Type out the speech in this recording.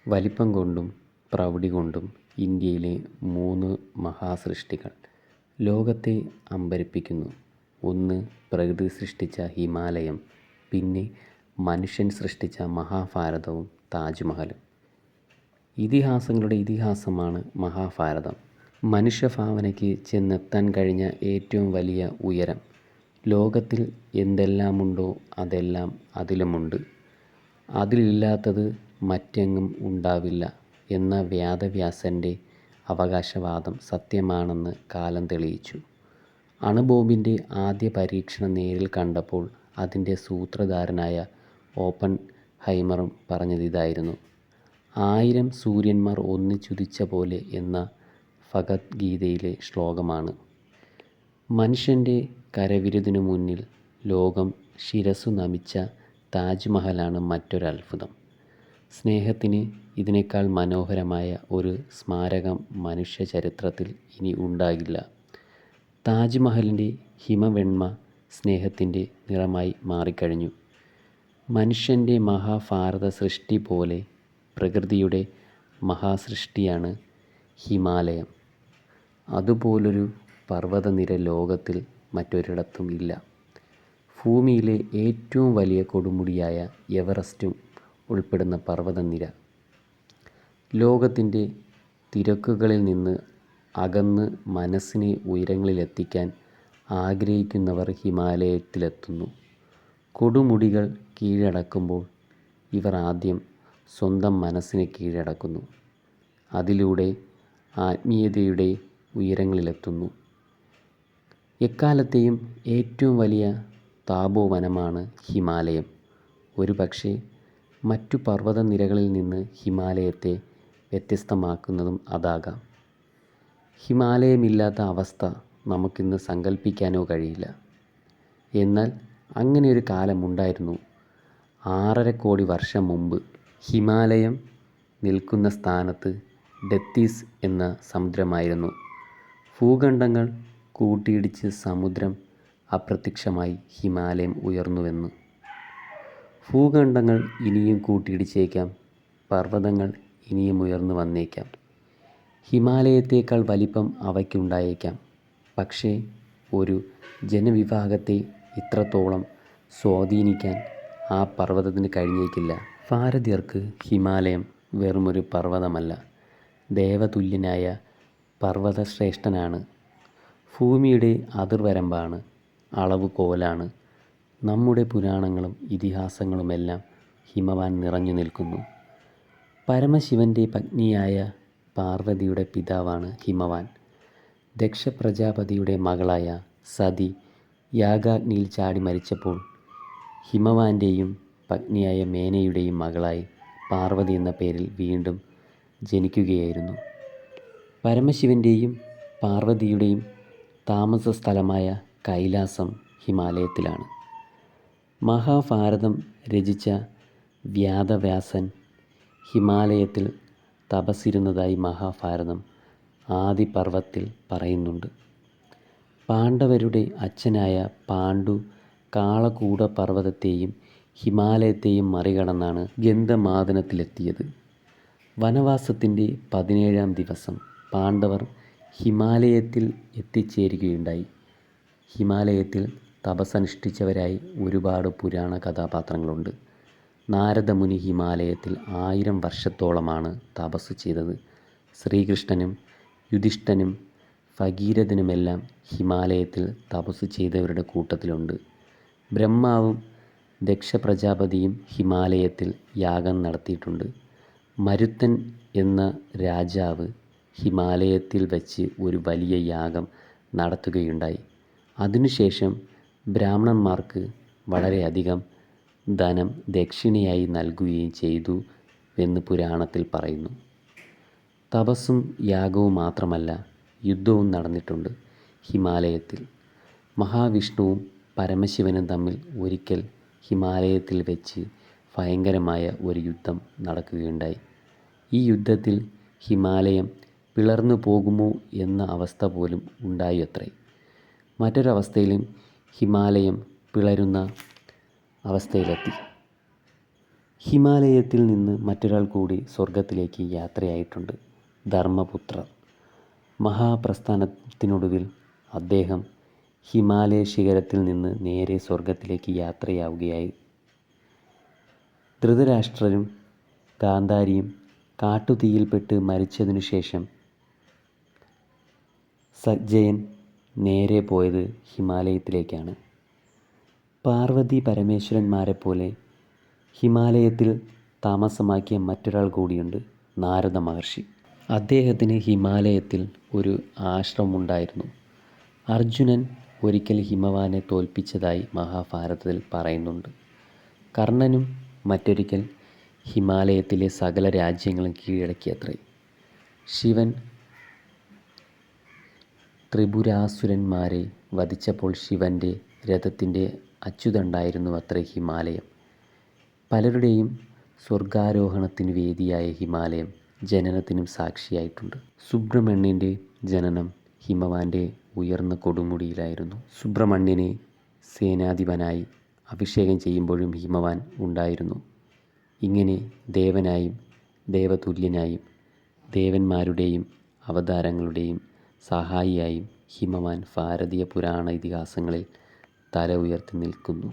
വലിപ്പം കൊണ്ടും പ്രൗഢി കൊണ്ടും ഇന്ത്യയിലെ 3 മഹാസൃഷ്ടികൾ ലോകത്തെ അമ്പരപ്പിക്കുന്നു. ഒന്ന് പ്രകൃതി സൃഷ്ടിച്ച ഹിമാലയം, പിന്നെ മനുഷ്യൻ സൃഷ്ടിച്ച മഹാഭാരതവും താജ്മഹലും. ഇതിഹാസങ്ങളുടെ ഇതിഹാസമാണ് മഹാഭാരതം. മനുഷ്യഭാവനയ്ക്ക് ചെന്നെത്താൻ കഴിഞ്ഞ ഏറ്റവും വലിയ ഉയരം. ലോകത്തിൽ എന്തെല്ലാമുണ്ടോ അതെല്ലാം അതിലുമുണ്ട്. അതിലില്ലാത്തത് മറ്റെങ്ങും ഉണ്ടാവില്ല എന്ന വേദവ്യാസൻ്റെ അവകാശവാദം സത്യമാണെന്ന് കാലം തെളിയിച്ചു. അണുബോംബിൻ്റെ ആദ്യ പരീക്ഷണം നേരിൽ കണ്ടപ്പോൾ അതിൻ്റെ സൂത്രധാരനായ ഓപ്പൺഹൈമറും പറഞ്ഞതിതായിരുന്നു. 1000 സൂര്യന്മാർ ഒന്നിച്ചുദിച്ച പോലെ എന്ന ഭഗവദ്ഗീതയിലെ ശ്ലോകമാണ്. മനുഷ്യൻ്റെ കരവിരുതിനു മുന്നിൽ ലോകം ശിരസ്സു നമിച്ച താജ്മഹലാണ് മറ്റൊരത്ഭുതം. സ്നേഹത്തിന് ഇതിനേക്കാൾ മനോഹരമായ ഒരു സ്മാരകം മനുഷ്യ ചരിത്രത്തിൽ ഇനി ഉണ്ടാകില്ല. താജ്മഹലിൻ്റെ ഹിമവെണ്മ സ്നേഹത്തിൻ്റെ നിറമായി മാറിക്കഴിഞ്ഞു. മനുഷ്യൻ്റെ മഹാഭാരത സൃഷ്ടി പോലെ പ്രകൃതിയുടെ മഹാസൃഷ്ടിയാണ് ഹിമാലയം. അതുപോലൊരു പർവ്വതനിര ലോകത്തിൽ മറ്റൊരിടത്തും ഇല്ല. ഭൂമിയിലെ ഏറ്റവും വലിയ കൊടുമുടിയായ എവറസ്റ്റും ഉൾപ്പെടുന്ന പർവ്വതനിര. ലോകത്തിൻ്റെ തിരക്കുകളിൽ നിന്ന് അകന്ന് മനസ്സിനെ ഉയരങ്ങളിലെത്തിക്കാൻ ആഗ്രഹിക്കുന്നവർ ഹിമാലയത്തിലെത്തുന്നു. കൊടുമുടികൾ കീഴടക്കുമ്പോൾ ഇവർ ആദ്യം സ്വന്തം മനസ്സിനെ കീഴടക്കുന്നു. അതിലൂടെ ആത്മീയതയുടെ ഉയരങ്ങളിലെത്തുന്നു. എക്കാലത്തെയും ഏറ്റവും വലിയ തപോവനമാണ് ഹിമാലയം. ഒരുപക്ഷേ മറ്റു പർവ്വതനിരകളിൽ നിന്ന് ഹിമാലയത്തെ വ്യത്യസ്തമാക്കുന്നതും അതാകാം. ഹിമാലയമില്ലാത്ത അവസ്ഥ നമുക്കിന്ന് സങ്കല്പിക്കാനോ കഴിയില്ല. എന്നാൽ അങ്ങനെയൊരു കാലമുണ്ടായിരുന്നു. 6.5 കോടി വർഷം മുമ്പ്. ഹിമാലയം നിൽക്കുന്ന സ്ഥാനത്ത് ഡെത്തീസ് എന്ന സമുദ്രമായിരുന്നു. ഭൂഖണ്ഡങ്ങൾ കൂട്ടിയിടിച്ച് സമുദ്രം അപ്രത്യക്ഷമായി ഹിമാലയം ഉയർന്നുവെന്ന്. ഭൂഖണ്ഡങ്ങൾ ഇനിയും കൂട്ടിയിടിച്ചേക്കാം, പർവ്വതങ്ങൾ ഇനിയും ഉയർന്നു വന്നേക്കാം. ഹിമാലയത്തേക്കാൾ വലിപ്പം അവയ്ക്കുണ്ടായേക്കാം. പക്ഷേ ഒരു ജനവിഭാഗത്തെ ഇത്രത്തോളം സ്വാധീനിക്കാൻ ആ പർവ്വതത്തിന് കഴിഞ്ഞേക്കില്ല. ഭാരതീയർക്ക് ഹിമാലയം വെറുമൊരു പർവ്വതമല്ല, ദേവതുല്യനായ പർവ്വതശ്രേഷ്ഠനാണ്. ഭൂമിയുടെ അതിർവരമ്പാണ്, അളവുകോലാണ്. നമ്മുടെ പുരാണങ്ങളും ഇതിഹാസങ്ങളുമെല്ലാം ഹിമവാൻ നിറഞ്ഞു നിൽക്കുന്നു. പരമശിവൻ്റെ പത്നിയായ പാർവതിയുടെ പിതാവാണ് ഹിമവാൻ. ദക്ഷ പ്രജാപതിയുടെ മകളായ സതി യാഗാഗ്നിയിൽ ചാടി മരിച്ചപ്പോൾ ഹിമവാൻ്റെയും പത്നിയായ മേനയുടെയും മകളായി പാർവതി എന്ന പേരിൽ വീണ്ടും ജനിക്കുകയായിരുന്നു. പരമശിവൻ്റെയും പാർവതിയുടെയും താമസ സ്ഥലമായ കൈലാസം ഹിമാലയത്തിലാണ്. മഹാഭാരതം രചിച്ച വേദവ്യാസൻ ഹിമാലയത്തിൽ തപസ്സിരുന്നതായി മഹാഭാരതം ആദിപർവ്വത്തിൽ പറയുന്നുണ്ട്. പാണ്ഡവരുടെ അച്ഛനായ പാണ്ഡു കാളകൂട പർവ്വതത്തെയും ഹിമാലയത്തെയും മറികടന്നാണ് ഗന്ധമാദനത്തിലെത്തിയത്. വനവാസത്തിൻ്റെ 17-ാം ദിവസം പാണ്ഡവർ ഹിമാലയത്തിൽ എത്തിച്ചേരുകയുണ്ടായി. ഹിമാലയത്തിൽ തപസ്സനുഷ്ഠിച്ചവരായി ഒരുപാട് പുരാണ കഥാപാത്രങ്ങളുണ്ട്. നാരദമുനി ഹിമാലയത്തിൽ 1000 വർഷത്തോളമാണ് തപസ്സു ചെയ്തത്. ശ്രീകൃഷ്ണനും യുധിഷ്ഠിരനും ഭഗീരഥനുമെല്ലാം ഹിമാലയത്തിൽ തപസ്സു ചെയ്തവരുടെ കൂട്ടത്തിലുണ്ട്. ബ്രഹ്മാവും ദക്ഷ പ്രജാപതിയും ഹിമാലയത്തിൽ യാഗം നടത്തിയിട്ടുണ്ട്. മരുത്തൻ എന്ന രാജാവ് ഹിമാലയത്തിൽ വച്ച് ഒരു വലിയ യാഗം നടത്തുകയുണ്ടായി. അതിനുശേഷം ബ്രാഹ്മണന്മാർക്ക് വളരെയധികം ധനം ദക്ഷിണയായി നൽകുകയും ചെയ്തുവെന്ന് പുരാണത്തിൽ പറയുന്നു. തപസ്സും യാഗവും മാത്രമല്ല, യുദ്ധവും നടന്നിട്ടുണ്ട് ഹിമാലയത്തിൽ. മഹാവിഷ്ണുവും പരമശിവനും തമ്മിൽ ഒരിക്കൽ ഹിമാലയത്തിൽ വെച്ച് ഭയങ്കരമായ ഒരു യുദ്ധം നടക്കുകയുണ്ടായി. ഈ യുദ്ധത്തിൽ ഹിമാലയം പിളർന്നു പോകുമോ എന്ന അവസ്ഥ പോലും ഉണ്ടായത്രേ. മറ്റൊരവസ്ഥയിലും ഹിമാലയം പിളരുന്ന അവസ്ഥയിലെത്തി. ഹിമാലയത്തിൽ നിന്ന് മറ്റൊരാൾ കൂടി സ്വർഗത്തിലേക്ക് യാത്രയായിട്ടുണ്ട്, ധർമ്മപുത്രർ. മഹാപ്രസ്ഥാനത്തിനൊടുവിൽ അദ്ദേഹം ഹിമാലയ ശിഖരത്തിൽ നിന്ന് നേരെ സ്വർഗത്തിലേക്ക് യാത്രയാവുകയായി. ധൃതരാഷ്ട്രരും ഗാന്ധാരിയും കാട്ടുതീയിൽപ്പെട്ട് മരിച്ചതിനു ശേഷം സഞ്ജയൻ നേരെ പോയത് ഹിമാലയത്തിലേക്കാണ്. പാർവതി പരമേശ്വരന്മാരെപ്പോലെ ഹിമാലയത്തിൽ താമസമാക്കിയ മറ്റൊരാൾ കൂടിയുണ്ട്, നാരദ മഹർഷി. അദ്ദേഹത്തിന് ഹിമാലയത്തിൽ ഒരു ആശ്രമമുണ്ടായിരുന്നു. അർജുനൻ ഒരിക്കൽ ഹിമവാനെ തോൽപ്പിച്ചതായി മഹാഭാരതത്തിൽ പറയുന്നുണ്ട്. കർണനും മറ്റൊരിക്കൽ ഹിമാലയത്തിലെ സകല രാജ്യങ്ങളും കീഴടക്കിയത്രേ. ശിവൻ ത്രിപുരാസുരന്മാരെ വധിച്ചപ്പോൾ ശിവൻ്റെ രഥത്തിൻ്റെ അച്ചുതണ്ടായിരുന്നു അത്രേ ഹിമാലയം. പലരുടെയും സ്വർഗാരോഹണത്തിന് വേദിയായ ഹിമാലയം ജനനത്തിനും സാക്ഷിയായിട്ടുണ്ട്. സുബ്രഹ്മണ്യൻ്റെ ജനനം ഹിമവാന്റെ ഉയർന്ന കൊടുമുടിയിലായിരുന്നു. സുബ്രഹ്മണ്യനെ സേനാധിപനായി അഭിഷേകം ചെയ്യുമ്പോഴും ഹിമവാൻ ഉണ്ടായിരുന്നു. ഇങ്ങനെ ദേവനായും ദേവതുല്യനായും ദേവന്മാരുടെയും അവതാരങ്ങളുടെയും സഹായിയായും ഹിമവാൻ ഭാരതീയ പുരാണ ഇതിഹാസങ്ങളിൽ തല ഉയർത്തി നിൽക്കുന്നു.